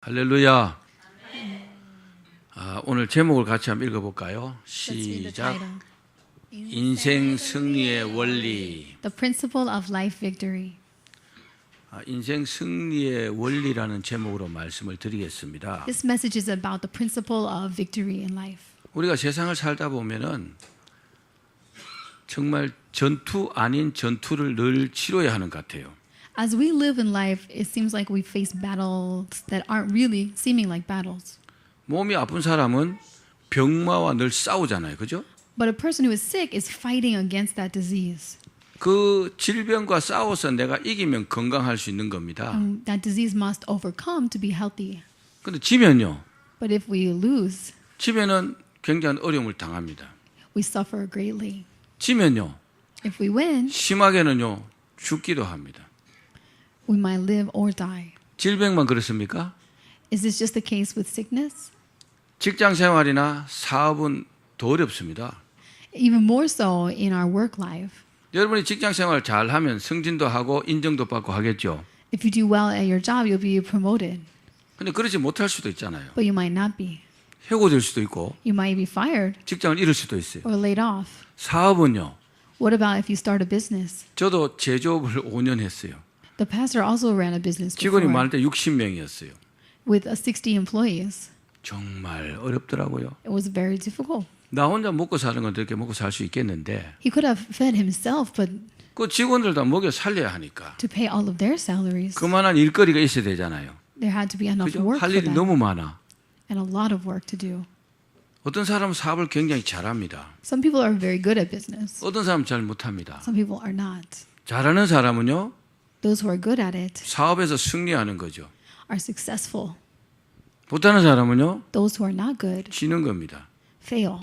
할렐루야. 오늘 제목을 같이 한번 읽어볼까요? Let's read the 시작. title. 인생 승리의 원리. The Principle of Life Victory. 인생 승리의 원리라는 제목으로 말씀을 드리겠습니다. This message is about the principle of victory in life. 우리가 세상을 살다 보면은 정말 전투 아닌 전투를 늘 치러야 하는 것 같아요. As we live in life, it seems like we face battles that aren't really seeming like battles. 몸이 아픈 사람은 병마와 늘 싸우잖아요. 그죠? But a person who is sick is fighting against that disease. 그 질병과 싸워서 내가 이기면 건강할 수 있는 겁니다. That disease must overcome to be healthy. 근데 지면요. But if we lose, 지면은 굉장한 어려움을 당합니다. we suffer greatly. 지면요. If we win, 심하게는요. 죽기도 합니다. we might live or die. 질병만 그렇습니까? Is this just the case with sickness? 직장 생활이나 사업은 더 어렵습니다. Even more so in our work life. 여러분이 직장 생활 잘하면 승진도 하고 인정도 받고 하겠죠. If you do well at your job, you'll be promoted. 근데 그러지 못할 수도 있잖아요. But you might not be. 해고될 수도 있고 You might be fired 직장을 잃을 수도 있어요. or laid off. 사업은요. What about if you start a business? 저도 제조업을 5년 했어요. The pastor also ran a business 직원이 before 많을 때 60명이었어요. with 60 employees. 정말 어렵더라고요. It was very difficult. 나 혼자 먹고 사는 건 이렇게 먹고 살 수 있겠는데 He could have fed himself, but 그 직원들 다 먹여 살려야 하니까 to pay all of their salaries, 그만한 일거리가 있어야 되잖아요. there had to be enough 그죠? work 할 for 일이 them 너무 많아. and a lot of work to do. 어떤 사람은 사업을 굉장히 잘합니다. Some people are very good at business. 어떤 사람은 잘 못합니다. Some people are not. 잘하는 사람은요. Those who are good at it 사업에서 승리하는 거죠. are successful. 못하는 사람은요. Those who are not good 지는 겁니다. fail.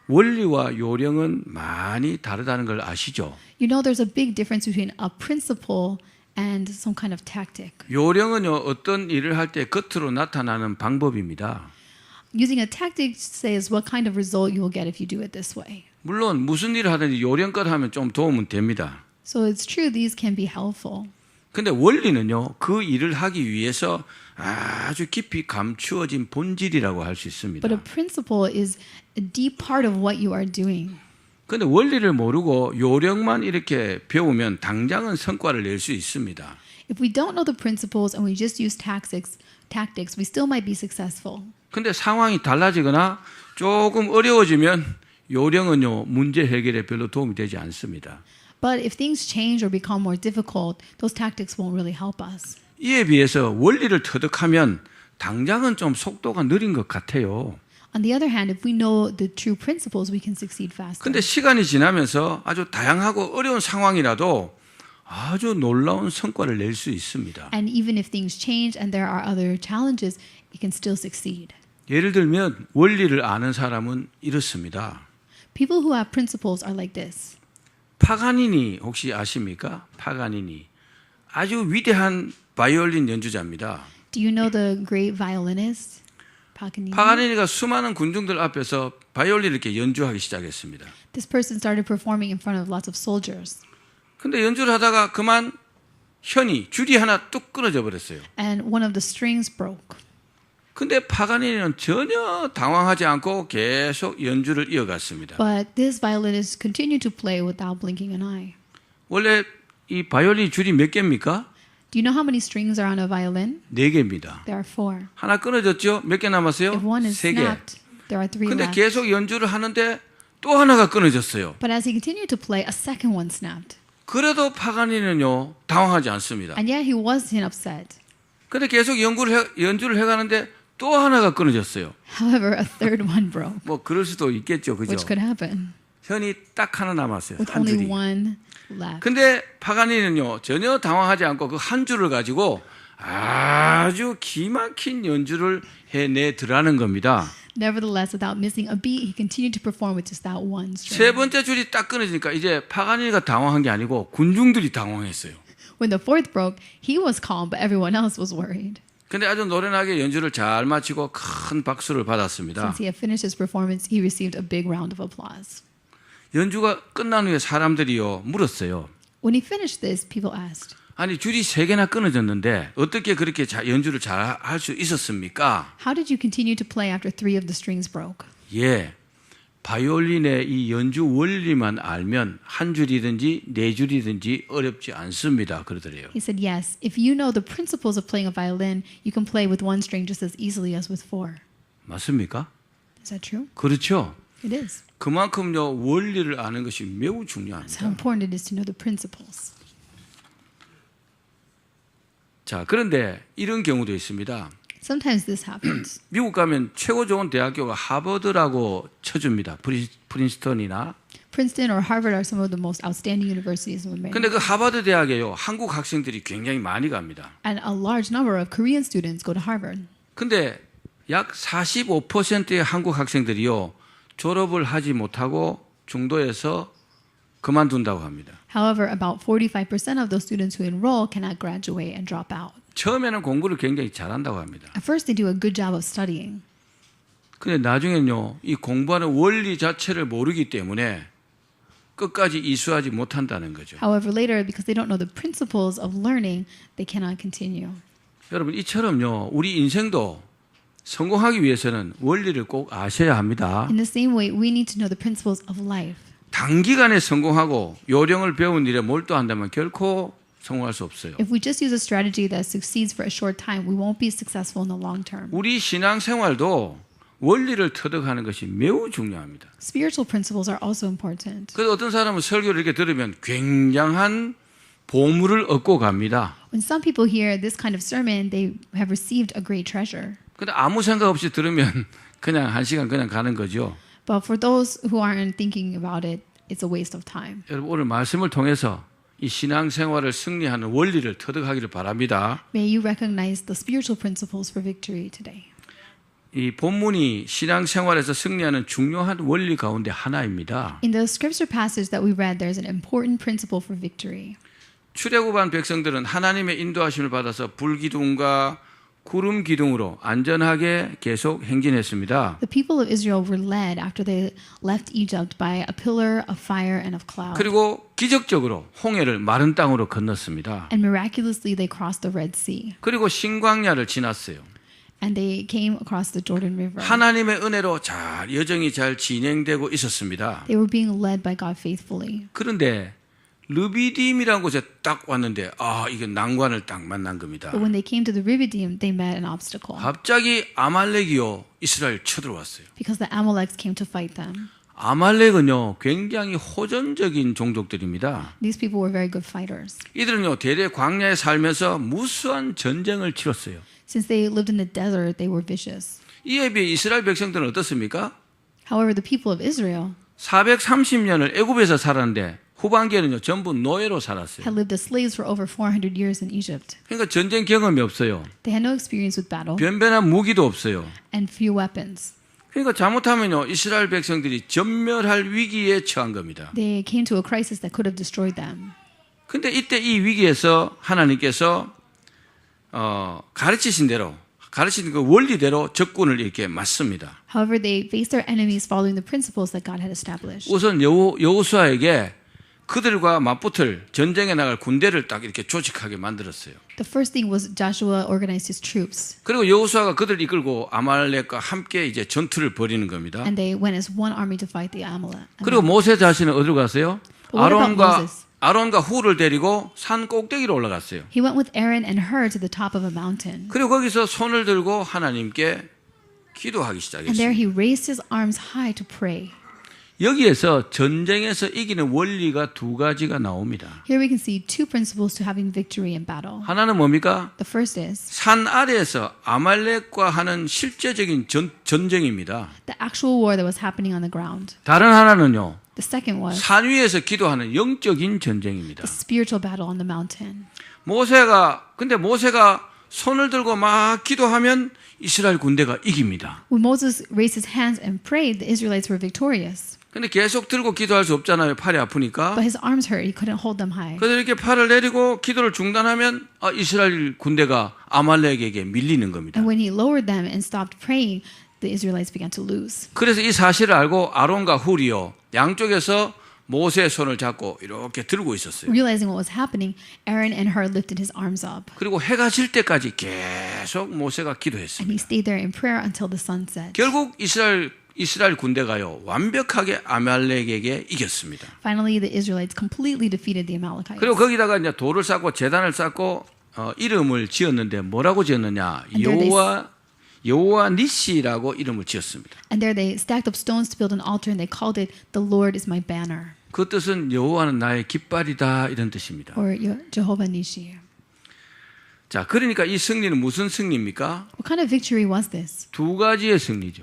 원리와 요령은 많이 다르다는 걸 아시죠? You know, there's a big difference between a principle and some kind of tactic. 요령은요. 어떤 일을 할 때 겉으로 나타나는 방법입니다. Using a tactic says what kind of result you will get if you do it this way. 물론 무슨 일을 하든지 요령껏 하면 좀 도움은 됩니다. So it's true these can be helpful. 근데 원리는요. 그 일을 하기 위해서 아주 깊이 감추어진 본질이라고 할 수 있습니다. But a principle is a deep part of what you are doing. 근데 원리를 모르고 요령만 이렇게 배우면 당장은 성과를 낼 수 있습니다. If we don't know the principles and we just use tactics, we still might be successful. 근데 상황이 달라지거나 조금 어려워지면 요령은요. 문제 해결에 별로 도움이 되지 않습니다. But if things change or become more difficult, those tactics won't really help us. 이에 비해서 원리를 터득하면 당장은 좀 속도가 느린 것 같아요. On the other hand, if we know the true principles, we can succeed faster. 근데 시간이 지나면서 아주 다양하고 어려운 상황이라도 아주 놀라운 성과를 낼 수 있습니다. And even if things change and there are other challenges, it can still succeed. 예를 들면 원리를 아는 사람은 이렇습니다. People who have principles are like this. 파가니니 혹시 아십니까? 파가니니 아주 위대한 바이올린 연주자입니다. Do you know the great violinist Paganini? 파가니니가 수많은 군중들 앞에서 바이올린을 이렇게 연주하기 시작했습니다. This person started performing in front of lots of soldiers. 근데 연주를 하다가 그만 줄이 하나 뚝 끊어져 버렸어요. And one of the strings broke. 근데 파가니니는 전혀 당황하지 않고 계속 연주를 이어갔습니다. But this violinist continued to play without blinking an eye. 원래 이 바이올린 줄이 몇 개입니까? Do you know how many strings are on a violin? 4개입니다. There are 4. 하나 끊어졌죠? 몇 개 남았어요? If one is 3개. snapped, there are 3 근데 left. 계속 연주를 하는데 또 하나가 끊어졌어요. But as he continued to play, a second one snapped. 그래도 파가니니는요 당황하지 않습니다. And yet he wasn't upset. 근데 계속 연주를 해가는데 또 하나가 끊어졌어요. However, a third one broke, 뭐 그럴 수도 있겠죠, 그죠? which could happen 현이 딱 하나 남았어요. with 한 only 줄이. one left. 근데 파가니니는요 전혀 당황하지 않고 그 한 줄을 가지고 아주 기막힌 연주를 해내더라는 겁니다. Nevertheless, without missing a beat, he continued to perform with just that one 세 string. 번째 줄이 딱 끊어지니까 이제 파가니니가 당황한 게 아니고 군중들이 당황했어요. When the fourth broke, he was calm, but everyone else was worried. 근데 아주 노련하게 연주를 잘 마치고 큰 박수를 받았습니다. Since he had finished his performance, he received a big round of applause. 연주가 끝난 후에 사람들이요 물었어요. When he finished this, people asked, 아니 줄이 3개나 끊어졌는데 어떻게 그렇게 연주를 잘 할 수 있었습니까? how did you continue to play after 3 of the strings broke? 예, 바이올린의 이 연주 원리만 알면 한 줄이든지 4줄이든지 어렵지 않습니다. 그러더래요. He said, yes, if you know the principles of playing a violin, you can play with 1 string just as easily as with 4. 맞습니까? Is that true? 그렇죠. It is. 그만큼요 원리를 아는 것이 매우 That's how 중요합니다. important it is to know the principles. 자, 그런데 이런 경우도 있습니다. Sometimes this happens. 미국 가면 최고 좋은 대학교가 하버드라고 쳐줍니다. 프린스턴이나. Princeton or Harvard are some of the most outstanding universities in America. 근데 그 하버드 대학에요 한국 학생들이 굉장히 많이 갑니다. And a large number of Korean students go to Harvard. 근데 약 45%의 한국 학생들이요 졸업을 하지 못하고 중도에서 그만둔다고 합니다. However, about 45% of those students who enroll cannot graduate and drop out. 처음에는 공부를 굉장히 잘한다고 합니다. At first, they do a good job of studying. 근데 나중엔요 이 공부하는 원리 자체를 모르기 때문에 끝까지 이수하지 못한다는 거죠. However, later, because they don't know the principles of learning, they cannot continue. 여러분 이처럼요 우리 인생도 성공하기 위해서는 원리를 꼭 아셔야 합니다. In the same way, we need to know the principles of life. 단기간에 성공하고 요령을 배운 일에 몰두한다면 결코 성공할 수 없어요. If we just use a strategy that succeeds for a short time, we won't be successful in the long term. 우리 신앙생활도 원리를 터득하는 것이 매우 중요합니다. Spiritual principles are also important. 그래서 어떤 사람은 설교를 이렇게 들으면 굉장한 보물을 얻고 갑니다. When some people hear this kind of sermon, they have received a great treasure. 근데 아무 생각 없이 들으면 그냥 1시간 그냥 가는 거죠. But for those who aren't thinking about it, it's a waste of time. 여러분 오늘 말씀을 통해서 이 신앙생활을 승리하는 원리를 터득하기를 바랍니다. May you recognize the spiritual principles for victory today. 이 본문이 신앙생활에서 승리하는 중요한 원리 가운데 하나입니다. In the scripture passage that we read, there's an important principle for victory. 출애굽한 백성들은 하나님의 인도하심을 받아서 불기둥과 구름 기둥으로 안전하게 계속 행진했습니다. The people of Israel were led after they left Egypt by a pillar of fire and of cloud. 그리고 기적적으로 홍해를 마른 땅으로 건넜습니다. And miraculously they crossed the Red Sea. 그리고 신광야를 지났어요. And they came across the Jordan River. 하나님의 은혜로 여정이 잘 진행되고 있었습니다. They were being led by God faithfully. 그런데 르비딤이라는 곳에 딱 왔는데 이게 난관을 딱 만난 겁니다. But when they came to the Revidim, they met an obstacle. 갑자기 아말렉이요 이스라엘 쳐들어왔어요. Because the Amaleks came to fight them. 아말렉은요 굉장히 호전적인 종족들입니다. These people were very good fighters. 이들은요 대대 광야에 살면서 무수한 전쟁을 치렀어요. Since they lived in the desert, they were vicious. 이에 비해 이스라엘 백성들은 어떻습니까? However, the people of Israel 430년을 애굽에서 살았는데 후반기에는요 전부 노예로 살았어요. had lived as slaves for over 400 years in Egypt. 그러니까 전쟁 경험이 없어요. They had no experience with battle 변변한 무기도 없어요. and few weapons. 그러니까 잘못하면요 이스라엘 백성들이 전멸할 위기에 처한 겁니다. They came to a crisis that could have destroyed them. 근데 이때 이 위기에서 하나님께서 가르치신 그 원리대로 적군을 이렇게 맞습니다. However, they faced their enemies following the principles that God had established. 우선 여호수아에게 그들과 맞붙을 전쟁에 나갈 군대를 딱 이렇게 조직하게 만들었어요. The first thing was Joshua organized his troops, 그리고 여호수아가 그들을 이끌고 아말렉과 함께 이제 전투를 벌이는 겁니다. and they went as one army to fight the Amalek. 그리고 모세 자신은 어디로 갔어요? But what about Moses? 아론과 후를 데리고 산 꼭대기로 올라갔어요. He went with Aaron and Hur to the top of a mountain. 그리고 거기서 손을 들고 하나님께 기도하기 And there 시작했어요. he raised his arms high to pray. 여기에서 전쟁에서 이기는 원리가 2가지가 나옵니다. Here we can see 2 principles to having victory in battle. 하나는 뭡니까? The first is 산 아래에서 아말렉과 하는 실제적인 전쟁입니다. the actual war that was happening on the ground. 다른 하나는요. The second was 산 위에서 기도하는 영적인 전쟁입니다. the spiritual battle on the mountain. 근데 모세가 손을 들고 막 기도하면 이스라엘 군대가 이깁니다. When Moses raised his hands and prayed, the Israelites were victorious. 근데 계속 들고 기도할 수 없잖아요. 팔이 아프니까. But his arms hurt. He couldn't hold them high. 그래서 이렇게 팔을 내리고 기도를 중단하면 이스라엘 군대가 아말렉에게 밀리는 겁니다. And when he lowered them and stopped praying, the Israelites began to lose. 그래서 이 사실을 알고 아론과 훌이요 양쪽에서 모세의 손을 잡고 이렇게 들고 있었어요. Realizing what was happening, Aaron and Hur lifted his arms up. 그리고 해가 질 때까지 계속 모세가 And 기도했습니다. he stayed there in prayer until the sun set. 결국 이스라엘 군대가요 완벽하게 아말렉에게 이겼습니다. Finally, the Israelites completely defeated the Amalekites. 그리고 거기다가 이제 돌을 쌓고 제단을 쌓고 이름을 지었는데 뭐라고 지었느냐? 여호와 니시라고 이름을 지었습니다. And there they stacked up stones to build an altar, and they called it, "The Lord is my banner," 그 뜻은 여호와는 나의 깃발이다 이런 뜻입니다. or Jehovah Nishi. 자, 그러니까 이 승리는 무슨 승리입니까? What kind of victory was this? 두 가지의 승리죠.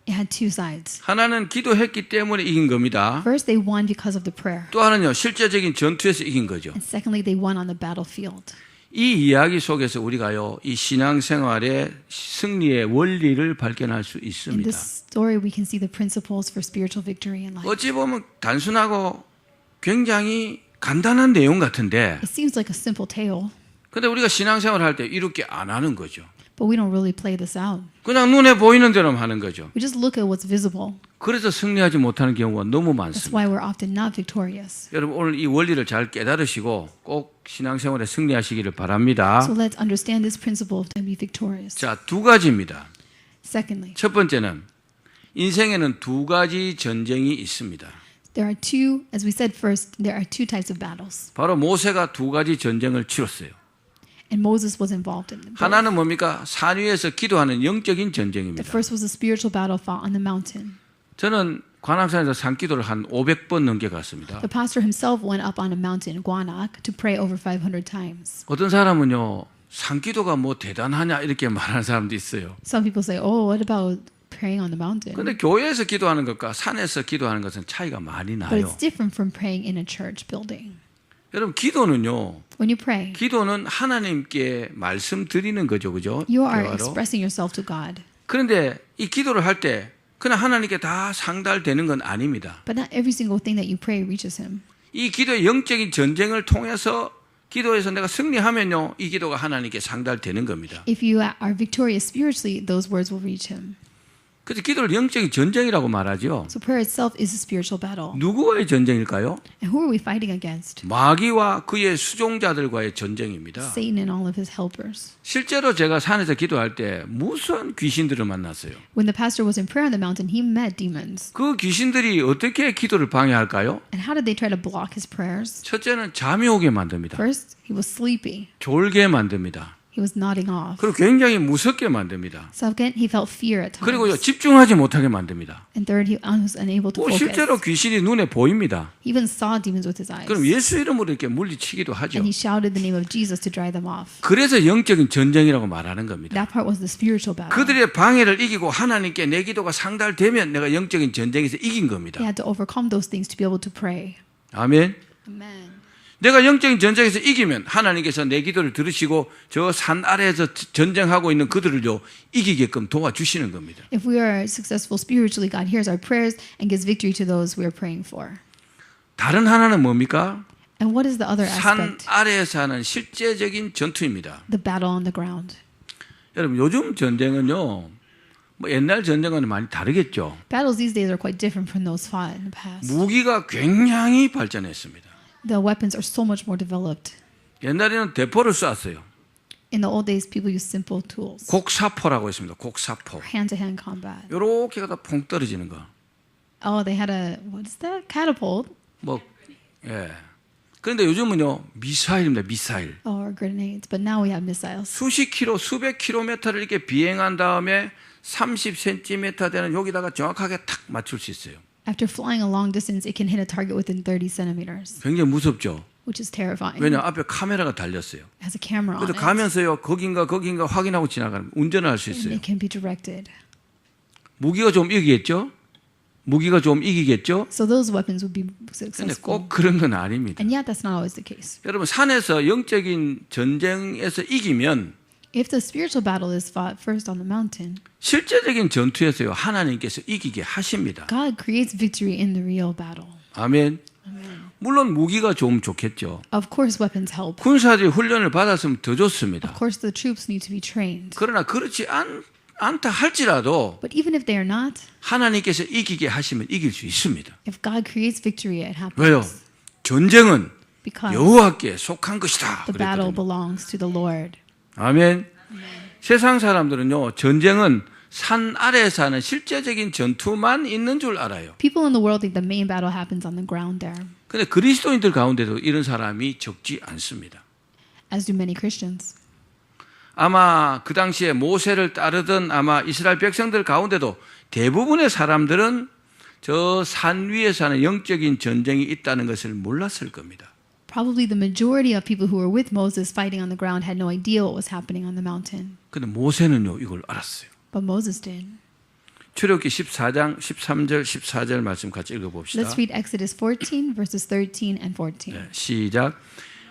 It had two sides. 하나는 기도했기 때문에 이긴 겁니다. First, they won because of the prayer. 또 하나는요 실제적인 전투에서 이긴 거죠. And secondly, they won on the battlefield. 이 이야기 속에서 우리가요 이 신앙생활의 승리의 원리를 발견할 수 In 있습니다. this story, we can see the principles for spiritual victory in life. 어찌 보면 단순하고 굉장히 간단한 내용 같은데 It seems like a simple tale, 근데 우리가 신앙생활 할 때 이렇게 안 하는 거죠. but we don't really play this out. 그냥 눈에 보이는 대로만 하는 거죠. We just look at what's visible. 그래서 승리하지 못하는 경우가 너무 That's 많습니다. why we're often not victorious. 여러분 오늘 이 원리를 잘 깨달으시고 꼭 신앙생활에 승리하시기를 바랍니다. So let's understand this principle and be victorious. 자, 두 가지입니다. Secondly, 첫 번째는 인생에는 두 가지 전쟁이 있습니다. there are two, as we said first, there are two types of battles. 바로 모세가 두 가지 전쟁을 치렀어요. And Moses was involved in them. 하나는 뭡니까? 산 위에서 기도하는 영적인 The 전쟁입니다. first was a spiritual battle fought on the mountain. 저는 관악산에서 산기도를 한 500번 넘게 갔습니다. The pastor himself went up on a mountain, Guanak, to pray over 500 times. 어떤 사람은요, 산기도가 뭐 대단하냐 이렇게 말하는 사람도 있어요. Some people say, "Oh, what about praying on the mountain?" 근데 교회에서 기도하는 것과 산에서 기도하는 것은 차이가 많이 But 나요. it's different from praying in a church building. 여러분 기도는요. When you pray, 기도는 하나님께 말씀드리는 거죠. 그죠? you are 대화로. expressing yourself to God. 그런데 이 기도를 할 때 그냥 하나님께 다 상달되는 건 아닙니다. But not every single thing that you pray reaches him. 이 기도의 영적인 전쟁을 통해서 기도에서 내가 승리하면요. 이 기도가 하나님께 상달되는 겁니다. If you are victorious spiritually, those words will reach him. 그래서 기도를 영적인 전쟁이라고 말하죠. So prayer itself is a spiritual battle. 누구와의 전쟁일까요? And who are we fighting against? 마귀와 그의 수종자들과의 전쟁입니다. Satan and all of his helpers. 실제로 제가 산에서 기도할 때 무수한 귀신들을 만났어요. When the pastor was in prayer on the mountain, he met demons. 그 귀신들이 어떻게 기도를 방해할까요? And how did they try to block his prayers? 첫째는 잠이 오게 만듭니다. First, he was sleepy. 졸게 만듭니다. He was nodding off. 그리고 굉장히 무섭게 만듭니다. Second, he felt fear at 그리고요 times. 집중하지 못하게 만듭니다. And third, he was unable to focus. 실제로 귀신이 눈에 보입니다. He even saw demons with his eyes. 그럼 예수 이름으로 이렇게 물리치기도 하죠. And he shouted the name of Jesus to drive them off. 그래서 영적인 전쟁이라고 말하는 겁니다. That part was the spiritual battle. 그들의 방해를 이기고 하나님께 내 기도가 상달되면 내가 영적인 전쟁에서 이긴 겁니다. He had to overcome those things to be able to pray. 아멘. Amen. 내가 영적인 전쟁에서 이기면 하나님께서 내 기도를 들으시고 저 산 아래에서 전쟁하고 있는 그들을요 이기게끔 도와주시는 겁니다. If we are successful spiritually, God hears our prayers and gives victory to those we are praying for. 다른 하나는 뭡니까? And what is the other 산 aspect? 아래에서 하는 실제적인 전투입니다. The battle on the ground. 여러분 요즘 전쟁은요 뭐 옛날 전쟁과는 많이 다르겠죠. Battles these days are quite different from those fought in the past. 무기가 굉장히 발전했습니다. The weapons are so much more developed. 옛날에는 대포를 쐈어요. In the old days, people used simple tools. 곡사포라고 했습니다. 곡사포. Hand-to-hand combat. 요렇게 가다 퐁 떨어지는 거. Oh, they had a, what is that? Catapult 뭐 예. 그런데 요즘은요 미사일입니다. 미사일. or grenades. But now we have missiles. 수십 킬로, 수백 킬로미터를 이렇게 비행한 다음에 30cm 되는 여기다가 정확하게 탁 맞출 수 있어요. After flying a long distance, it can hit a target within 30 centimeters, 굉장히 무섭죠. which is terrifying. 왜냐 앞에 카메라가 달렸어요. It has a camera on 그래서 it, 가면서요 거긴가 확인하고 지나가는 운전을 할 수 and 있어요. it can be directed. 무기가 좀 이기겠죠? 무기가 좀 이기겠죠? So those weapons would be 근데 successful. 꼭 그런 건 아닙니다. And yet, that's not always the case. 여러분 산에서 영적인 전쟁에서 이기면 If the spiritual battle is fought first on the mountain, 실제적인 전투에서요 하나님께서 이기게 하십니다. God creates victory in the real battle. 아멘. 물론 무기가 좀 좋겠죠. Of course, weapons help. 군사들이 훈련을 받았으면 더 좋습니다. Of course, the troops need to be trained. 그러나 그렇지 않다 할지라도 But even if they are not, 하나님께서 이기게 하시면 이길 수 있습니다. if God creates victory, it happens. 왜요? 전쟁은 Because 여호와께 속한 것이다. the battle 그랬거든요. belongs to the Lord. 아멘. 세상 사람들은요, 전쟁은 산 아래에 사는 실제적인 전투만 있는 줄 알아요. People in the world think the main battle happens on the ground there, 근데 그리스도인들 가운데도 이런 사람이 적지 않습니다. as do many Christians. 아마 그 당시에 모세를 따르던 아마 이스라엘 백성들 가운데도 대부분의 사람들은 저 산 위에 사는 영적인 전쟁이 있다는 것을 몰랐을 겁니다. Probably the majority of people who were with Moses fighting on the ground had no idea what was happening on the mountain. 근데 모세는요, 이걸 알았어요. But Moses did. 출애굽기 14장 13절 14절 말씀 같이 읽어봅시다. Let's read Exodus 14, verses 13 and 14. 네, 시작.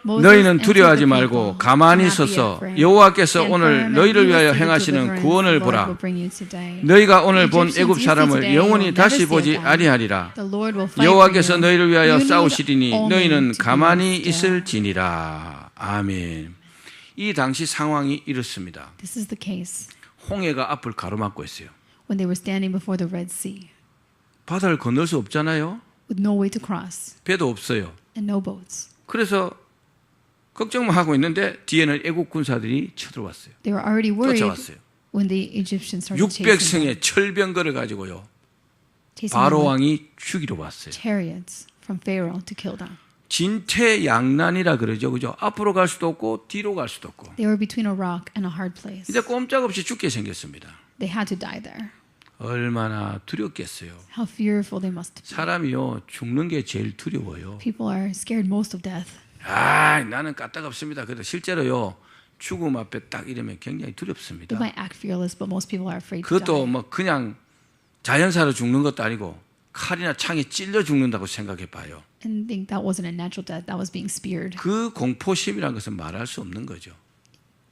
Moses 너희는 answered 두려워하지 the 말고 people, 가만히 "Do not be 서서 afraid. 여호와께서 Stand 오늘 firm and 너희를 you will 위하여 see the 행하시는 deliverance 구원을 the Lord 보라. will bring you today. 너희가 오늘 The 본 Egyptians 애굽 you see 사람을 today 영원히 will 다시 never see 보지 again. 아니하리라. The Lord will fight for 여호와께서 you. 너희를 위하여 You need 싸우시리니 only 너희는 to be 가만히 still. 있을지니라. 아멘. 이 당시 상황이 이렇습니다. This is the case 홍해가 앞을 가로막고 있어요. when they were standing before the Red Sea 바다를 건널 수 없잖아요. with no way to cross 배도 없어요. and no boats. 그래서 걱정만 하고 있는데 뒤에는 애국 군사들이 쳐들어왔어요. They were already worried 쫓아왔어요. when the Egyptians started chasing them, 600승의 철병거를 가지고요. chasing 바로 them with 왕이 죽이러 왔어요. chariots from Pharaoh to kill them. 진퇴양난이라 그러죠. 그죠? 앞으로 갈 수도 없고 뒤로 갈 수도 없고. They were between a rock and a hard place. 이제 꼼짝없이 죽게 생겼습니다. They had to die there. 얼마나 두렵겠어요. How fearful they must be. 사람이요, 죽는 게 제일 두려워요. People are scared most of death. 아, 나는 까딱없습니다. 그래도 실제로요, 죽음 앞에 딱 이러면 굉장히 두렵습니다. They might act fearless, but most people are afraid to 그것도 die. 뭐 그냥 자연사로 죽는 것도 아니고 칼이나 창에 찔려 죽는다고 생각해 봐요. And think that wasn't a natural death, that was being speared. 그 공포심이라는 것은 말할 수 없는 거죠.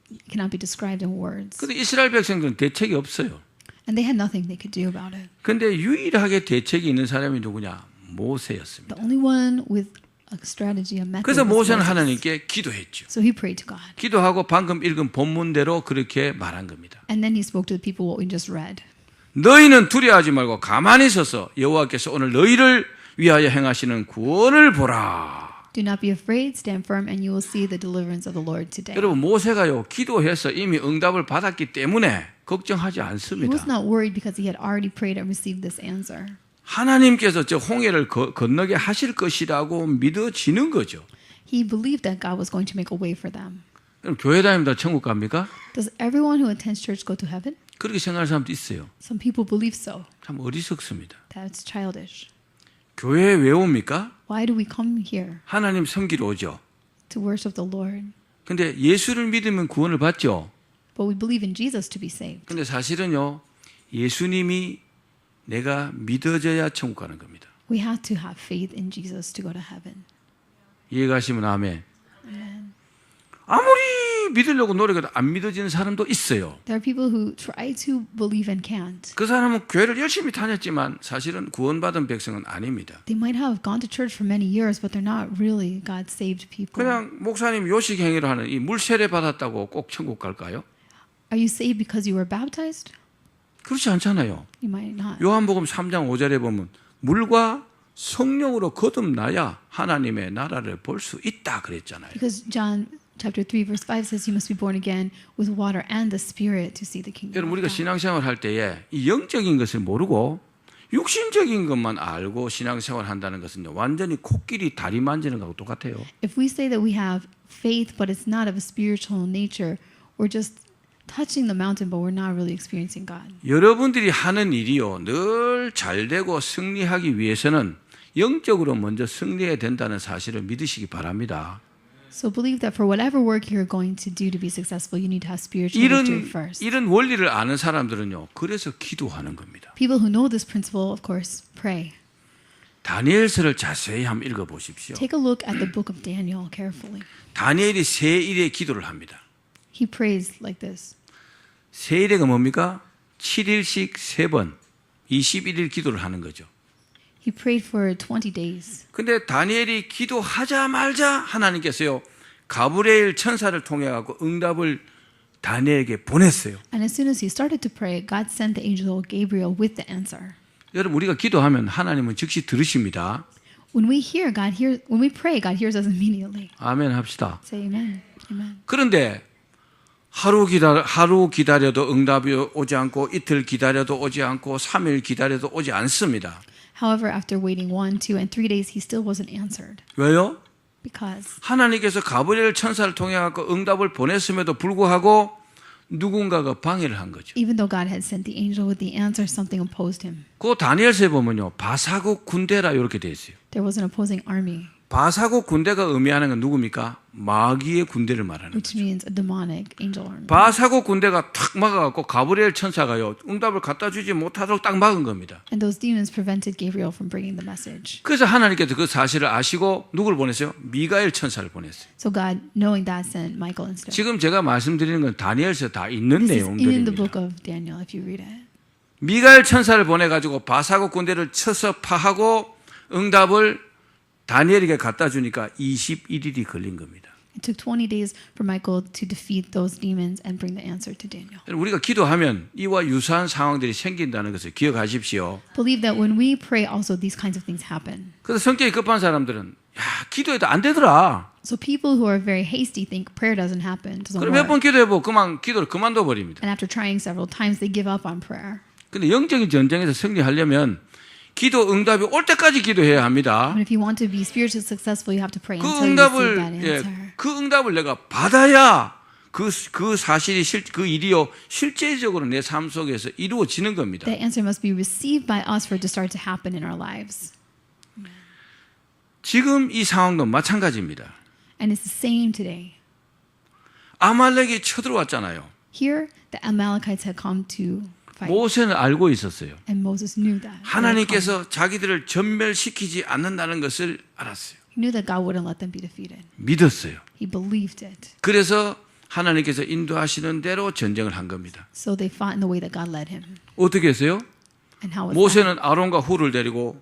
It cannot be described in words. 근데 이스라엘 백성들은 대책이 없어요. And they had nothing they could do about it. 근데 유일하게 대책이 있는 사람이 누구냐? 모세였습니다. The only one with a strategy, a method. 그래서 was 모세는 Moses. 하나님께 기도했죠. So he prayed to God. 기도하고 방금 읽은 본문대로 그렇게 말한 겁니다. And then he spoke to the people what we just read. 너희는 두려워하지 말고 가만히 서서 여호와께서 오늘 너희를 위하여 행하시는 구원을 보라. Do not be afraid, stand firm, and you will see the deliverance of the Lord today. 여러분, 모세가요, 기도해서 이미 응답을 받았기 때문에 걱정하지 He 않습니다. was not worried because he had already prayed and received this answer. 하나님께서 저 홍해를 건너게 하실 것이라고 믿어지는 거죠. He believed that God was going to make a way for them. 그럼 교회 다닙니다. 천국 갑니까? Does everyone who attends church go to heaven? 그렇게 생각하는 사람도 있어요. Some people believe so. 참 어리석습니다. That's childish. 교회에 왜 옵니까? Why do we come here? 하나님 섬기러 오죠. To worship the Lord. 근데 예수를 믿으면 구원을 받죠. But we believe in Jesus to be saved. 근데 사실은요, 예수님이 내가 믿어져야 천국 가는 겁니다. We have to have faith in Jesus to go to heaven. 이해가시면 아멘. Amen. 아무리 믿으려고 노력해도 안 믿어지는 사람도 있어요. There are people who try to believe and can't. 그 사람은 교회를 열심히 다녔지만 사실은 구원받은 백성은 아닙니다. They might have gone to church for many years, but they're not really God-saved people. 그냥 목사님 요식행위로 하는 이 물 세례 받았다고 꼭 천국 갈까요? Are you saved because you were baptized? 그렇지 않잖아요. You might not. 요한복음 3장 5절에 보면 물과 성령으로 거듭나야 하나님의 나라를 볼 수 있다 그랬잖아요. Because John chapter 3 verse 5 says you must be born again with water and the Spirit to see the kingdom 여러분, of 우리가 God. 신앙생활 할 때에 이 영적인 것을 모르고 육신적인 것만 알고 신앙생활 한다는 것은 완전히 코끼리 다리 만지는 거하고 똑같아요. If we say that we have faith but it's not of a spiritual nature, we're just touching the mountain but we're not really experiencing God. 여러분들이 하는 일이요, 늘 잘되고 승리하기 위해서는 영적으로 먼저 승리해야 된다는 사실을 믿으시기 바랍니다. So believe that for whatever work you're going to do to be successful, you need to have spiritual victory first. 이런 원리를 아는 사람들은요, 그래서 기도하는 겁니다. People who know this principle, of course, pray. 다니엘서를 자세히 한번 읽어보십시오. Take a look at the book of Daniel carefully. 다니엘이 세 일의 기도를 합니다. He prays like this. 세 일회가 뭡니까? 7일씩 3번, 21일 기도를 하는 거죠. He prayed for 20 days. 근데 다니엘이 기도하자마자 하나님께서요, 가브리엘 천사를 통해 갖고 응답을 다니엘에게 보냈어요. And as soon as he started to pray, God sent the angel Gabriel with the answer. 여러분 우리가 기도하면 하나님은 즉시 들으십니다. When we pray, God hears us immediately. 아멘 합시다. Say amen. Amen. 그런데 하루 기다려도 응답이 오지 않고 이틀 기다려도 오지 않고 3일 기다려도 오지 않습니다. However, after waiting 1, 2, and 3 days, he still wasn't answered. 왜요? Because 하나님께서 가브리엘 천사를 통해 갖고 응답을 보냈음에도 불구하고 누군가가 방해를 한 거죠. even though God had sent the angel with the answer, something opposed him. 그 다니엘서에 보면요. 바사국 군대라 이렇게 돼 있어요. There was an opposing army, 바사국 군대가 의미하는 건 누굽니까? 마귀의 군대를 말하는 which 거죠. means a demonic angel army. 바사국 군대가 탁 막아갖고 가브리엘 천사가요. 응답을 갖다 주지 못하도록 딱 막은 겁니다. And those demons prevented Gabriel from bringing the message. 그래서 하나님께서 그 사실을 아시고 누구를 보냈어요? 미가엘 천사를 보냈어요. So God, knowing that, sent Michael instead. 지금 제가 말씀드리는 건 다니엘서 다 있는 This is in the 내용들입니다. book of Daniel, if you read it. 미가엘 천사를 보내가지고 바사국 군대를 쳐서 파하고 응답을 다니엘에게 갖다 주니까 21일이 걸린 겁니다. It took 20 days for Michael to defeat those demons and bring the answer to Daniel. 우리가 기도하면 이와 유사한 상황들이 생긴다는 것을 기억하십시오. Believe that when we pray, also these kinds of things happen. 그래서 성격이 급한 사람들은 야 기도해도 안 되더라. So people who are very hasty think prayer doesn't happen, doesn't 그럼 몇 번 work. 기도해보고 기도를 그만둬 버립니다. And after trying several times, they give up on prayer. 근데 영적인 전쟁에서 승리하려면 기도 응답이 올 때까지 기도해야 합니다. But if you want to be spiritually successful, you have to pray 그 until you receive that 응답을 answer. 그 응답을 내가 받아야 그 사실이 그 일이요 실제적으로 내 삶 속에서 이루어지는 겁니다. That answer must be received by us for it to start to happen in our lives. 지금 이 상황도 마찬가지입니다. And it's the same today. 아말렉이 쳐들어왔잖아요. Here, the Amalekites had come to fight. 모세는 알고 있었어요. And Moses knew that. 하나님께서 자기들을 전멸시키지 않는다는 것을 알았어요. He knew that God wouldn't let them be defeated. 믿었어요. He believed it. 그래서 하나님께서 인도하시는 대로 전쟁을 한 겁니다. So they fought in the way that God led him. 어떻게 했어요? And how was that? 모세는 아론과 훌을 데리고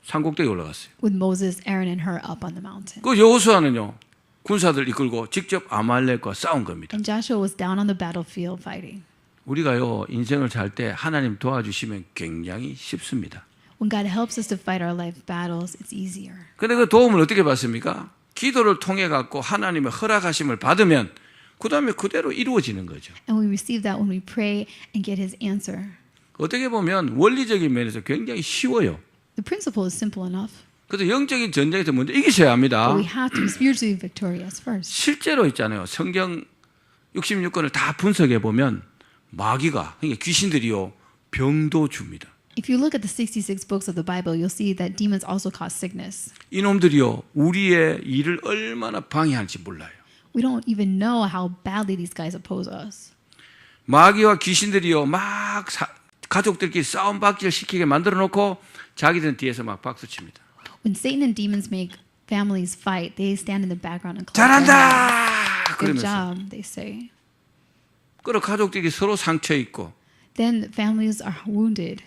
산꼭대기에 올라갔어요. With Moses, Aaron, and Hur up on the mountain. 그 여호수아는요 군사들 이끌고 직접 아말렉과 싸운 겁니다. And Joshua was down on the battlefield fighting. 우리가요 인생을 살 때 하나님 도와주시면 굉장히 쉽습니다. When God helps us to fight our life battles, it's easier. 그런데 그 도움을 어떻게 받습니까? 기도를 통해 갖고 하나님의 허락하심을 받으면 그 다음에 그대로 이루어지는 거죠. And we receive that when we pray and get His answer. 어떻게 보면 원리적인 면에서 굉장히 쉬워요. The principle is simple enough, 그래서 영적인 전쟁에서 먼저 이기셔야 합니다. but we have to be spiritually victorious first. 실제로 있잖아요. 성경 66권을 다 분석해 보면 마귀가 그러니까 귀신들이요 병도 줍니다. If you look at the 66 books of the Bible, you'll see that demons also cause sickness. 이놈들이요 우리의 일을 얼마나 방해할지 몰라요. We don't even know how badly these guys oppose us. 마귀와 귀신들이요 막 가족들끼리 싸움 박질 시키게 만들어 놓고 자기들은 뒤에서 막 박수 칩니다. When Satan and demons make families fight, they stand in the background and clap. their hands. 잘한다 Good 그러면서 job, they say. 그리고 가족들이 서로 상처 있고 Then families are wounded.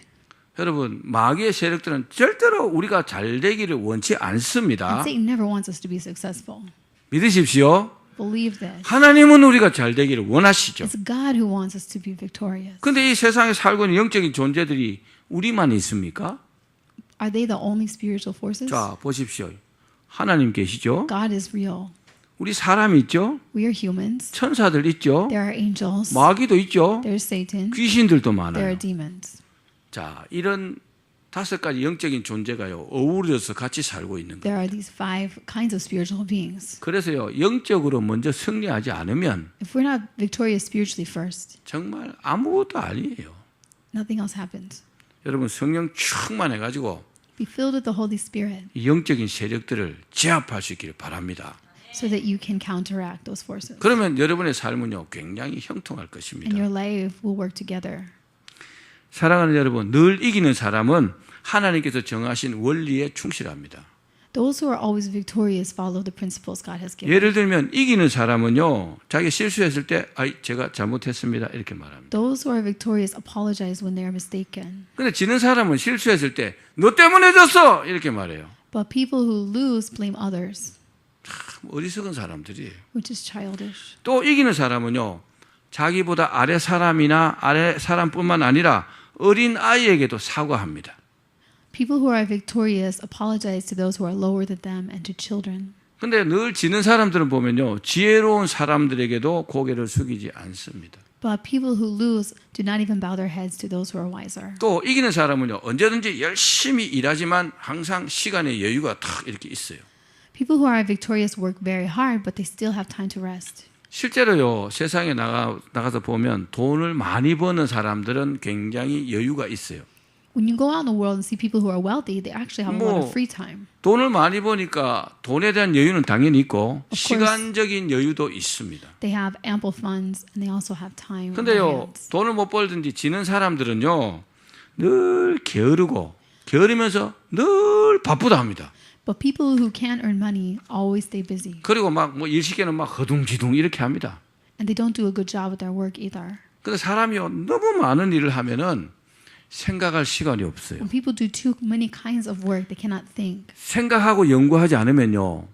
여러분 마귀의 세력들은 절대로 우리가 잘 되기를 원치 And 않습니다. Satan never wants us to be successful. 믿으십시오. Believe this. 하나님은 우리가 잘 되기를 원하시죠. It's God who wants us to be victorious. 근데 이 세상에 살고 있는 영적인 존재들이 우리만 있습니까? Are they the only spiritual forces? 자, 보십시오. 하나님 계시죠? God is real. 우리 사람이 있죠? We are humans. 천사들 있죠? There are angels. 마귀도 있죠? There's Satan. 귀신들도 There 많아요. are demons. 자, 이런 5가지 영적인 존재가요. 어우러져서 같이 살고 있는 거예요. There are these 5 kinds of spiritual beings. 그래서요. 영적으로 먼저 승리하지 않으면 If we're not victorious spiritually first, 정말 아무것도 아니에요. nothing else happens. 여러분 성령 충만해 가지고 Be filled with the Holy Spirit 이 영적인 세력들을 제압할 수 있기를 바랍니다. so that you can counteract those forces. 그러면 여러분의 삶은요. 굉장히 형통할 And 것입니다. your life will work together. 사랑하는 여러분, 늘 이기는 사람은 하나님께서 정하신 원리에 충실합니다. Those who are always victorious follow the principles God has given. 예를 들면 이기는 사람은요. 자기가 실수했을 때 제가 잘못했습니다. 이렇게 말합니다. Those who are victorious apologize when they are mistaken. 근데 지는 사람은 실수했을 때 너 때문에 졌어. 이렇게 말해요. But people who lose blame others, 참 어리석은 사람들이에요. which is childish. 또 이기는 사람은요. 자기보다 아래 사람이나 아래 사람뿐만 아니라 어린 아이에게도 사과합니다. People who are victorious apologize to those who are lower than them and to children. 근데 늘 지는 사람들은 보면요, 지혜로운 사람들에게도 고개를 숙이지 않습니다. But people who lose do not even bow their heads to those who are wiser. 또 이기는 사람은요, 언제든지 열심히 일하지만 항상 시간의 여유가 탁 이렇게 있어요. People who are victorious work very hard, but they still have time to rest. 실제로요, 세상에 나가서 보면 돈을 많이 버는 사람들은 굉장히 여유가 있어요. When you go out in the world and see people who are wealthy, they actually have a lot of free time. 돈을 많이 버니까 돈에 대한 여유는 당연히 있고 course. 시간적인 여유도 있습니다. They have ample funds and they also have time. in their 근데요, hands. 돈을 못 벌든지 지는 사람들은요, 늘 게으르고 게으르면서 늘 바쁘다 합니다. But people who can't earn money always stay busy. 그리고 막 뭐 일시계는 막 허둥지둥 이렇게 합니다. And they don't do a good job with their work either. 근데 사람이요, 너무 많은 일을 하면은 생각할 시간이 없어요. When people do too many kinds of work, they cannot think. 생각하고 연구하지 않으면요,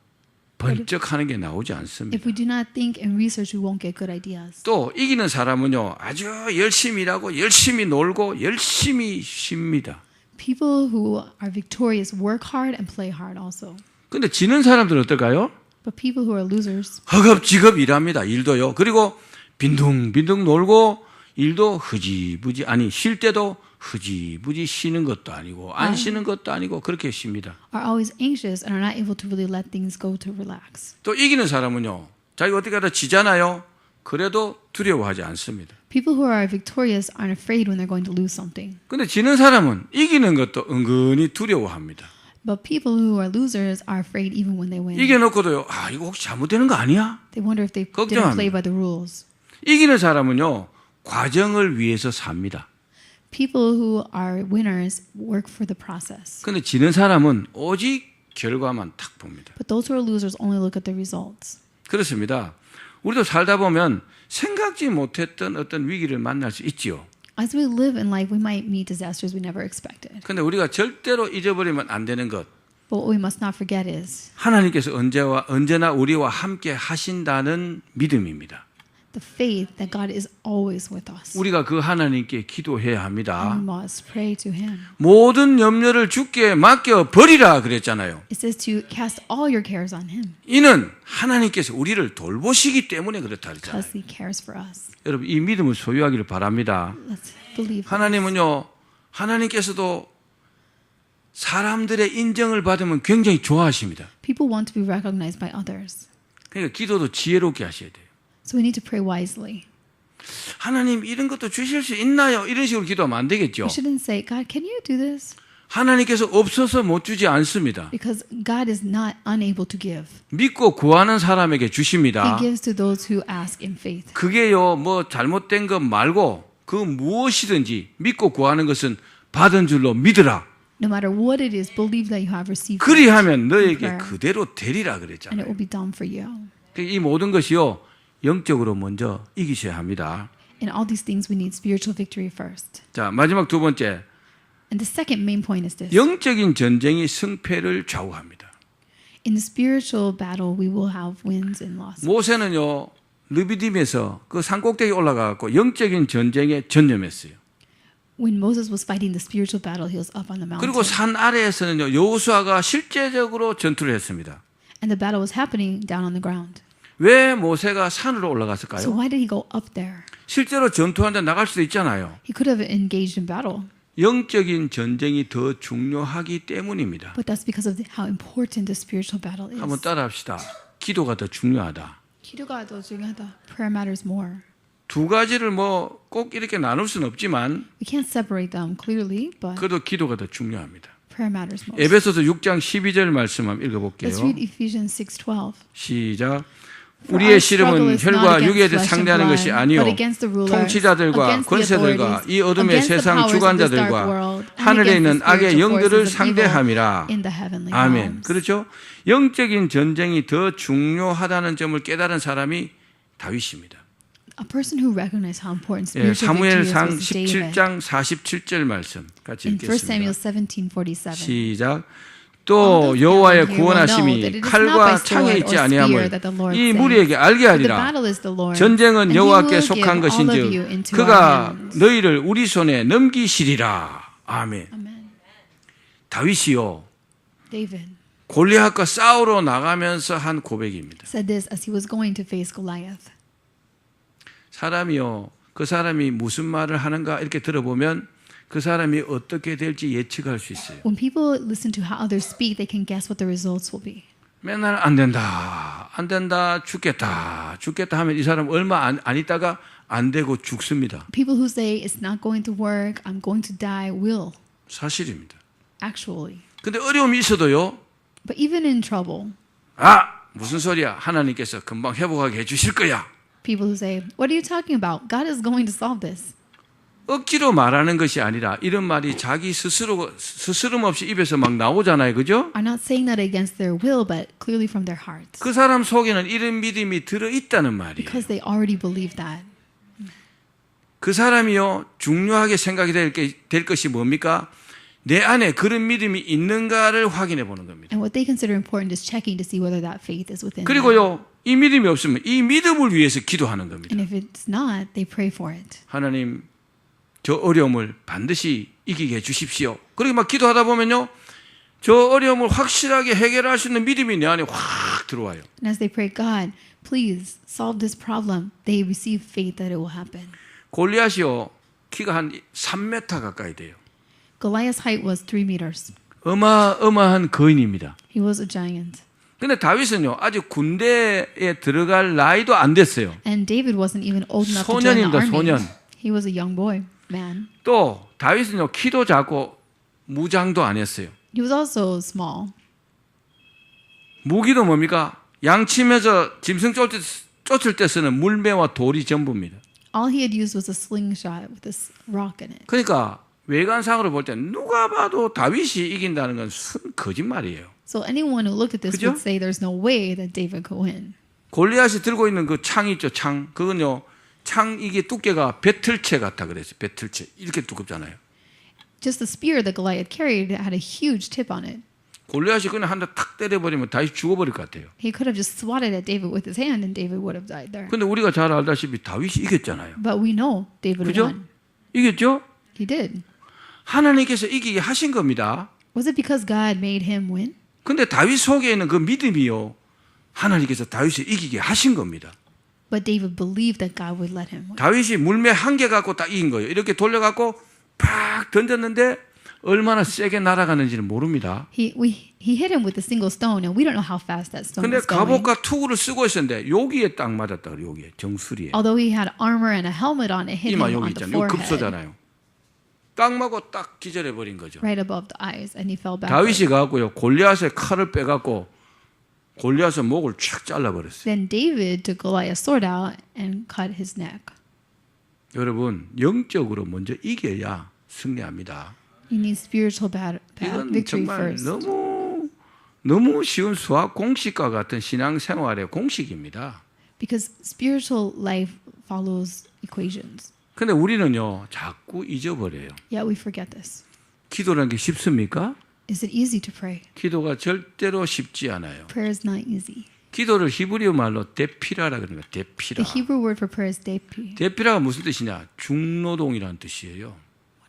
번쩍하는 게 나오지 않습니다. If we do not think and research, we won't get good ideas. 또 이기는 사람은요, 아주 열심히 일하고 열심히 놀고 열심히 쉽니다. People who are victorious work hard and play hard also. 근데 지는 사람들은 어떨까요? But people who are losers, 허겁지겁 일합니다. 일도요. 그리고 빈둥빈둥 놀고 일도 흐지부지, 아니 쉴 때도 흐지부지 쉬는 것도 아니고 안 쉬는 것도 아니고 그렇게 쉽니다. are always anxious and are not able to really let things go to relax. 또 이기는 사람은요, 자기가 어떻게 하다 지잖아요. 그래도 두려워하지 않습니다. People who are victorious aren't afraid when they're going to lose something. 근데 지는 사람은 이기는 것도 은근히 두려워합니다. But people who are losers are afraid even when they win. 이겨놓고도요, 아, 이거 혹시 잘못되는 거 아니야? They wonder if they didn't 걱정합니다. play by the rules. 이기는 사람은요, 과정을 위해서 삽니다. People who are winners work for the process. 근데 지는 사람은 오직 결과만 탁 봅니다. But those who are losers only look at the results. 그렇습니다. 우리도 살다 보면 생각지 못했던 어떤 위기를 만날 수 있지요. As we live in life, we might meet disasters we never expected. 근데 우리가 절대로 잊어버리면 안 되는 것, But what we must not forget is 하나님께서 언제나 우리와 함께 하신다는 믿음입니다. the faith that God is always with us. 우리가 그 하나님께 기도해야 We 합니다. must pray to Him. 모든 염려를 주께 맡겨 버리라 그랬잖아요. It says to cast all your cares on Him 이는 하나님께서 우리를 돌보시기 때문에 그렇다 그랬잖아요. because He cares for us. 여러분, 이 믿음을 소유하기를 바랍니다. Let's believe. 하나님은요, 하나님께서도 사람들의 인정을 받으면 굉장히 좋아하십니다. People want to be recognized by others. 그러니까 기도도 지혜롭게 하셔야 돼요. So we need to pray wisely. 하나님, 이런 것도 주실 수 있나요? 이런 식으로 기도하면 안 되겠죠. We shouldn't say, God, can you do this? 하나님께서 없어서 못 주지 않습니다. Because God is not unable to give. 믿고 구하는 사람에게 He 주십니다. gives to those who ask in faith. 그게요, 뭐 잘못된 것 말고 그 무엇이든지 믿고 구하는 것은 받은 줄로 믿으라. No matter what it is, believe that you have received it, 그리하면 너에게 prayer. 그대로 되리라 and it 그랬잖아요. will be done for you. 이 모든 것이요, 영적으로 먼저 이기셔야 합니다. In all these things, we need spiritual victory first. 자, 마지막 두 번째, And the second main point is this. 영적인 전쟁이 승패를 좌우합니다. In the spiritual battle, we will have wins and losses. 모세는요, 르비딤에서 그 산꼭대기에 올라가고 영적인 전쟁에 전념했어요. When Moses was fighting the spiritual battle, he was up on the mountain. 그리고 산 아래에서는요, 여호수아가 실제적으로 전투를 했습니다. And the battle was happening down on the ground. 왜 모세가 산으로 So 올라갔을까요? why did he go up there? 실제로 전투하는데 나갈 수도 있잖아요. He could have engaged in battle. 영적인 전쟁이 더 중요하기 때문입니다. But that's because of how important the spiritual battle is. 한번 따라합시다. 기도가 더 중요하다. 기도가 더 중요하다. Prayer matters more. 두 가지를 뭐 꼭 이렇게 나눌 수는 없지만 We can't separate them clearly, but 그래도 기도가 더 중요합니다. prayer matters most. 에베소서 6장 12절 말씀 한번 읽어볼게요. Let's read Ephesians 6:12. 시작. For 우리의 our struggle 씨름은 is not 혈과 against 육에 flesh and 상대하는 것이 blood, 아니요 but against the rulers, 통치자들과 against the 권세들과 authorities, 이 어둠의 against the 세상 powers of this dark 주관자들과 world, and 하늘에 against 있는 the 악의 spiritual 영들을 forces of evil 상대함이라. in the heavenly 아멘. realms. 그렇죠? 영적인 전쟁이 더 중요하다는 점을 깨달은 사람이 다윗입니다. A person who recognized how important 예, spiritual victory is 사무엘상 was David. 17장 47절 말씀 같이 In 1 Samuel 읽겠습니다. 17:47. 시작. 또 those 여호와의 down here will know that 구원하심이 it is not 칼과 by 창에 sword 있지 or 아니함을 spear that the Lord 이 saves. 무리에게 알게 The 하리라. battle is the Lord, 전쟁은 and He 여호와께 will give 속한 all of you 것인즉 into our 그가 hands. 너희를 우리 손에 넘기시리라. 아멘. Amen. 다윗이요 David 골리앗과 싸우러 나가면서 한 고백입니다. said this as he was going to face Goliath. 사람이요 그 사람이 무슨 말을 하는가 이렇게 들어보면 그 사람이 어떻게 될지 예측할 수 있어요. When people listen to how others speak, they can guess what the results will be. 맨날 안 된다, 안 된다, 죽겠다, 죽겠다 하면 이 사람 얼마 안 있다가 안 되고 죽습니다. People who say it's not going to work, I'm going to die, will 사실입니다. actually. 근데 어려움이 있어도요. But even in trouble, 무슨 소리야? 하나님께서 금방 회복하게 해주실 거야. people who say, what are you talking about? God is going to solve this. 억지로 말하는 것이 아니라 이런 말이 자기 스스럼 없이 입에서 막 나오잖아요. 그죠? Are not saying that against their will, but clearly from their hearts. 그 사람 속에는 이런 믿음이 들어있다는 말이에요. Because they already believe that. 그 사람이요 중요하게 생각이 될 것이 뭡니까? 내 안에 그런 믿음이 있는가를 확인해 보는 겁니다. And what they consider important is checking to see whether that faith is within them. 그리고요 이 믿음이 없으면 이 믿음을 위해서 기도하는 겁니다. And if it's not, they pray for it. 하나님 저 어려움을 반드시 이기게 해주십시오. 그렇게 막 기도하다 보면요 저 어려움을 확실하게 해결할 수 있는 믿음이 내 안에 확 들어와요. And as they pray, God, please solve this problem, they receive faith that it will happen. 골리앗이요 키가 한 3m 가까이 돼요. Goliath's height was 3 meters. 어마어마한 거인입니다. He was a giant. 근데 다윗은요 아직 군대에 들어갈 나이도 안 됐어요. And David wasn't even old enough to join the 소년입니다, army. 소년. He was a young boy, man. 또 다윗은요 키도 작고 무장도 안 했어요. He was also small. 무기도 뭡니까? 양치면서 짐승 쫓을 때 쓰는 물매와 돌이 전부입니다. All he had used was a slingshot with this rock in it. 그러니까 외관상으로 볼 때 누가 봐도 다윗이 이긴다는 건 순 거짓말이에요. So anyone who looked at this 그죠? would say there's no way that David could win. 골리앗이 들고 있는 그 창 있죠, 창. 그건요, 창 이게 두께가 배틀채 같다 그랬어요. 배틀채 이렇게 두껍잖아요. Just the spear that Goliath carried had a huge tip on it. 골리앗이 그냥 한 대 탁 때려버리면 다윗이 죽어버릴 것 같아요. He could have just swatted at David with his hand and David would have died there. 근데 우리가 잘 알다시피 다윗이 이겼잖아요. But we know David 그죠? won. 이겼죠? He did. 하나님께서 이기게 하신 겁니다. Was it because God made him win? 근데 다윗 속에 있는 그 믿음이요. 하나님께서 다윗을 이기게 하신 겁니다. But David believed that God would let him win. 다윗이 물매 한 개 갖고 딱 이긴 거예요. 이렇게 돌려갖고 팍 던졌는데 얼마나 세게 날아가는지는 모릅니다. He hit him with a single stone, and we don't know how fast that stone 근데 was going. 갑옷과 투구를 쓰고 있었는데 여기에 딱 맞았다 그래요. 여기에 정수리에. Although he had armor and a helmet on, it hit him 이마 on 여기 the 있잖아요. 여기 forehead, 급소잖아요. 딱 맞고 딱 기절해 버린 거죠. right above the eyes, and he fell back. 다윗이 가고요. 골리앗의 칼을 빼갖고 골리앗의 목을 쫙 잘라버렸어요. Then David took Goliath's sword out and cut his neck. 여러분 영적으로 먼저 이겨야 승리합니다. You need spiritual 이건 victory 정말 first. 너무 쉬운 수학 공식과 같은 신앙생활의 공식입니다. Because spiritual life follows equations. 근데 우리는요 자꾸 잊어버려요. Yet we forget this. 기도라는 게 쉽습니까? Is it easy to pray? 기도가 절대로 쉽지 않아요. Prayer is not easy. 기도를 히브리어 말로 데피라라 그러는 거예요. 데피라. The Hebrew word for prayer is depi, 데피라가 무슨 뜻이냐? 중노동이라는 뜻이에요.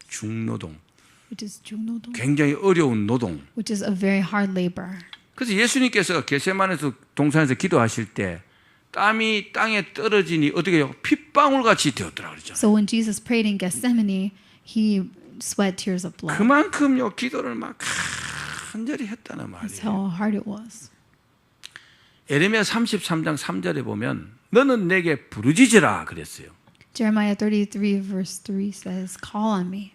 중노동. which is 중노동, 굉장히 어려운 노동. which is a very hard labor. 그래서 예수님께서 겟세마네에서 동산에서 기도하실 때 땀이 땅에 떨어지니 어떻게 해요? 핏방울 같이 되었더라 그랬잖아요. So when Jesus prayed in Gethsemane, he sweat tears of blood. 그만큼요 기도를 막 간절히 했다는 That's 말이에요. how hard it was. 에레미야 33장 3절에 보면 너는 내게 부르짖으라 그랬어요. Jeremiah 33 verse 3 says, "Call on me."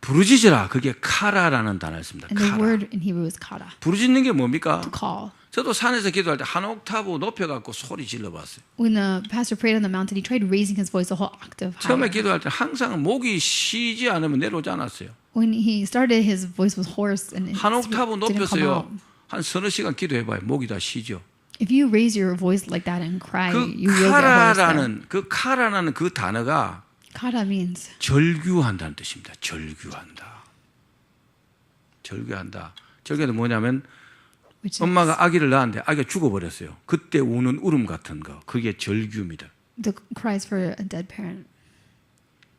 부르짖으라 그게 카라라는 단어였습니다. And the 카라. word in Hebrew is kara, 부르짖는 게 뭡니까? to call. 저도 산에서 기도할 때 한 옥타브 높여갖고 소리 질러봤어요. When the pastor prayed on the mountain, he tried raising his voice a whole octave 처음에 higher. 기도할 때 항상 목이 쉬지 않으면 내려오지 않았어요. When he started, his voice was hoarse and it 한 옥타브 didn't come 높였어요. out. 한 서너 시간 기도해봐요. 목이 다 쉬죠. If you raise your voice like that and cry, 그 you will get hoarse. there. 카라라는 그 단어가 Kara means 절규한다는 뜻입니다. 절규한다. 절규한다. 절개는 뭐냐면 which is 엄마가 아기를 낳았는데 아기가 죽어버렸어요. 그때 우는 울음 같은 거. 그게 절규입니다. the cries for a dead parent.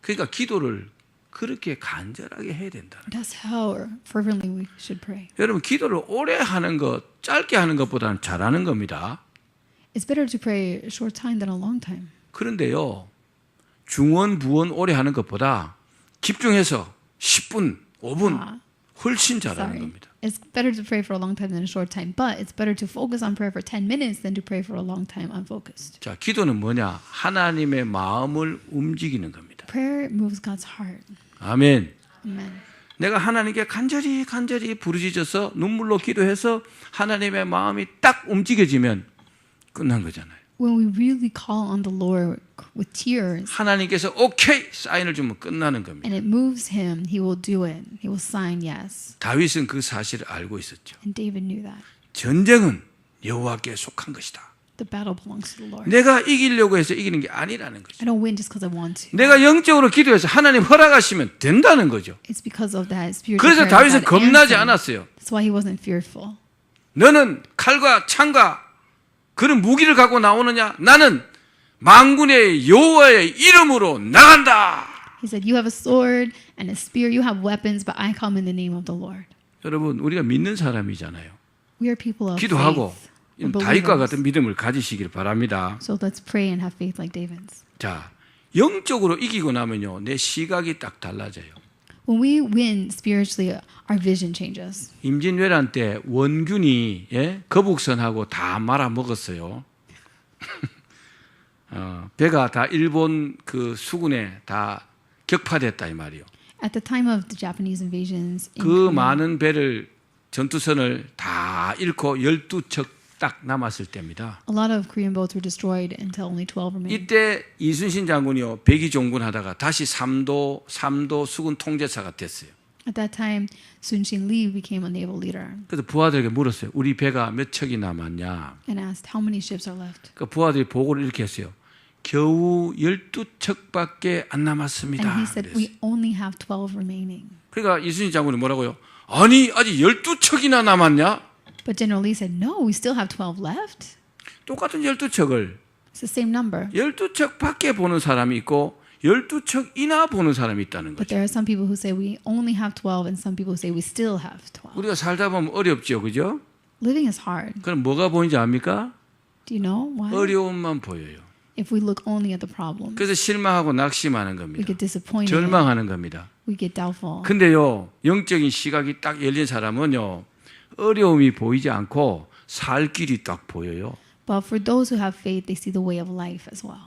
그러니까 기도를 그렇게 간절하게 해야 된다. That's how fervently we should pray. 여러분 기도를 오래 하는 것, 짧게 하는 것보다는 잘하는 겁니다. It's better to pray a short time than a long time. 그런데요. 중원, 부원 오래 하는 것보다 집중해서 10분, 5분 훨씬 잘하는 Sorry. 겁니다. It's better to pray for a long time than a short time, but it's better to focus on prayer for 10 minutes than to pray for a long time unfocused. 자, 기도는 뭐냐? 하나님의 마음을 움직이는 겁니다. Prayer moves God's heart. 아멘. Amen. 내가 하나님께 간절히 부르짖어서 눈물로 기도해서 하나님의 마음이 딱 움직여지면 끝난 거잖아요. When we really call on the Lord with tears 하나님께서 오케이 사인을 주면 끝나는 겁니다. and it moves him, he will do it. He will sign yes. 다윗은 그 사실을 알고 있었죠. And David knew that. 전쟁은 여호와께 속한 것이다. The battle belongs to the Lord. 내가 이기려고 해서 이기는 게 아니라는 거죠. I don't win just because I want to. 내가 영적으로 기도해서 하나님 허락하시면 된다는 거죠. It's because of that spiritual 그래서 prayer 다윗은 that God 겁나지 answered. 않았어요. That's why he wasn't fearful. 너는 칼과 창과 그런 무기를 갖고 나오느냐? 나는 만군의 여호와의 이름으로 나간다. He said, "You have a sword and a spear. You have weapons, but I come in the name of the Lord." 여러분 우리가 믿는 사람이잖아요. We are people of 기도하고 faith. We're 다윗과 believers. 같은 믿음을 가지시길 바랍니다. So let's pray and have faith like David's. 자, 영적으로 이기고 나면요, 내 시각이 딱 달라져요. When we win spiritually, our vision changes. 임진왜란 때 원균이 거북선하고 다 말아 먹었어요. 배가 다 일본 그 수군에 다 격파됐다 이 말이요. At the time of the Japanese invasions, in 그 Korea, 많은 배를 전투선을 다 잃고 12척 딱 남았을 때입니다. a lot of Korean boats were destroyed until only 12 remained. 이때 이순신 장군이요 백의종군 하다가 다시 3도 수군 통제사가 됐어요. At that time, Sun Shin Lee became a naval leader 그래서 부하들에게 물었어요. 우리 배가 몇 척이 남았냐? and asked, "How many ships are left?" 그 부하들이 보고를 이렇게 했어요. 겨우 12척밖에 안 남았습니다. And he said, 그랬어요. "We only have 12 remaining." 그러니까 이순신 장군이 뭐라고요? 아니 아직 12척이나 남았냐? But General Lee said, "No, we still have 12 left." 똑같은 12척을 It's the same number. 12척밖에 보는 사람이 있고 12척이나 보는 사람이 있다는 But 거죠. there are some people who say we only have 12 and some people who say we still have 12. 우리가 살다 보면 어렵죠. 그죠? Living is hard. 그럼 뭐가 보이는지 압니까? Do you know why? 어려움만 보여요. If we look only at the problem, 그래서 실망하고 낙심하는 we 겁니다. get disappointed. 절망하는 겁니다. We get doubtful. 근데요, 영적인 시각이 딱 열린 사람은요, 어려움이 보이지 않고 살 길이 딱 보여요. But for those who have faith, they see the way of life as well.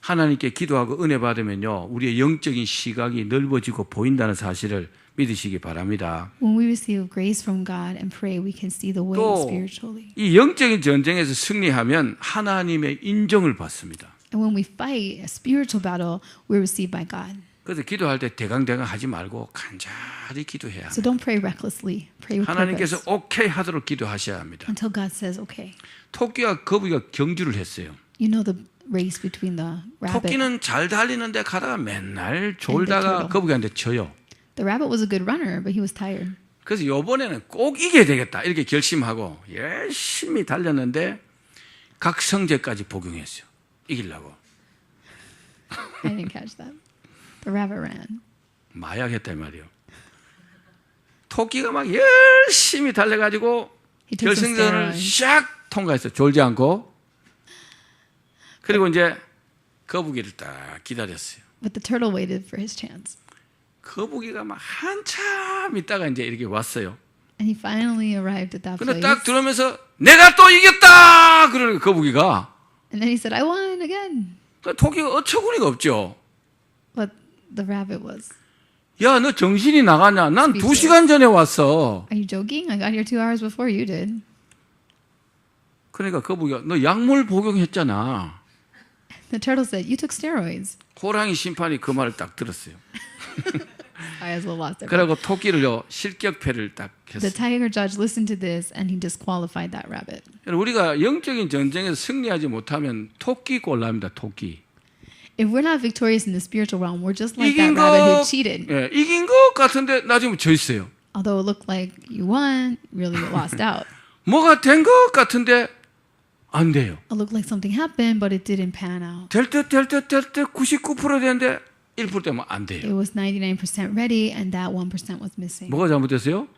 하나님께 기도하고 은혜 받으면요, 우리의 영적인 시각이 넓어지고 보인다는 사실을 믿으시기 바랍니다. When we receive grace from God and pray, we can see the way 또 spiritually. 이 영적인 전쟁에서 승리하면 하나님의 인정을 받습니다. And when we fight a spiritual battle, we're received by God. 그래서 기도할 때 대강대강 하지 말고 간절히 기도해야 So 합니다. don't pray recklessly. Pray with 하나님께서 purpose 오케이 하도록 기도하셔야 합니다. until God says okay. 토끼와 거북이가 경주를 했어요. You know the race between the rabbit. 토끼는 잘 달리는데 가다가 맨날 졸다가 turtle. 거북이한테 져요. The rabbit was a good runner, but he was tired. 그래서 이번에는 꼭 이겨야 되겠다 이렇게 결심하고 열심히 달렸는데 각성제까지 복용했어요. 이기려고. I didn't catch that. The rabbit ran. 마약했단 말이에요. 토끼가 막 열심히 달려가지고 He took some 결승전을 steroids. 샥 통과했어요. 졸지 않고. 그리고 이제 거북이를 딱 기다렸어요. But the turtle waited for his chance. 거북이가 막 한참 있다가 이제 이렇게 왔어요. And he finally arrived at that 근데 place. 딱 들어오면서 내가 또 이겼다! 그러는 거예요, 거북이가. And then he said, I won again. 그러니까 토끼가 어처구니가 없죠. But the rabbit was, 야, 너 정신이 나가냐? 난 Speechless. 2시간 전에 왔어. are you joking? I got here 2 hours before you did. 그러니까 거북이가 너 약물 복용했잖아. The turtle said, you took steroids. 호랑이 심판이 그 말을 딱 들었어요. I as well lost everything. 그리고 토끼를요 실격패를 딱 The 했어요. tiger judge listened to this and he disqualified that rabbit. 우리가 영적인 전쟁에서 승리하지 못하면 토끼 꼴납니다. 토끼. If we're not victorious in the spiritual realm, we're just like 이긴 that rabbit who 것, cheated. 예, 이긴 것 같은데 나중에 져 있어요. Although it looked like you won, really you lost out. 뭐가 된 것 같은데 안 돼요. It looked like something happened, but it didn't pan out. 될 듯 99% 되는데 1% 되면 안 It 돼요. was 99% ready, and that 1% was missing. 뭐가 잘못됐어요?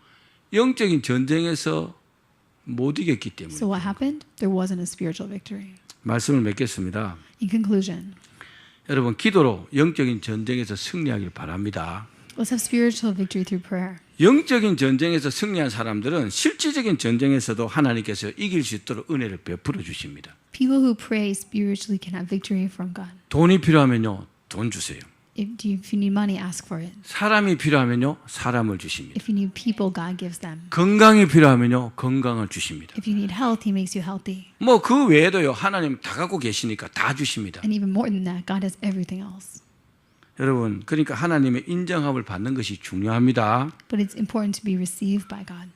영적인 전쟁에서 못 이겼기 때문에. So what happened? There wasn't a spiritual victory. 말씀을 맺겠습니다. In conclusion, 여러분 기도로 영적인 전쟁에서 승리하길 바랍니다. let's have spiritual victory through prayer. 영적인 전쟁에서 승리한 사람들은 실질적인 전쟁에서도 하나님께서 이길 수 있도록 은혜를 베풀어 주십니다. People who pray spiritually can have victory from God. 돈이 필요하면요, 돈 주세요. If you need money, ask for it. 사람이 필요하면요, 사람을 주십니다. If you need people, God gives them. 건강이 필요하면요, 건강을 주십니다. If you need health, He makes you healthy. 뭐 그 외에도요, 하나님 다 갖고 계시니까 다 주십니다. And even more than that, God has everything else. 여러분, 그러니까 하나님의 인정함을 받는 것이 중요합니다. But it's important to be received by God.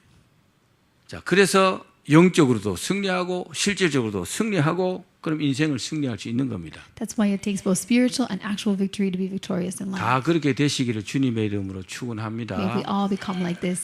자, 그래서 영적으로도 승리하고 실질적으로도 승리하고 그럼 인생을 승리할 수 있는 겁니다. That's why it takes both spiritual and actual victory to be victorious in life. 다 그렇게 되시기를 주님의 이름으로 축원합니다. May we all become like this.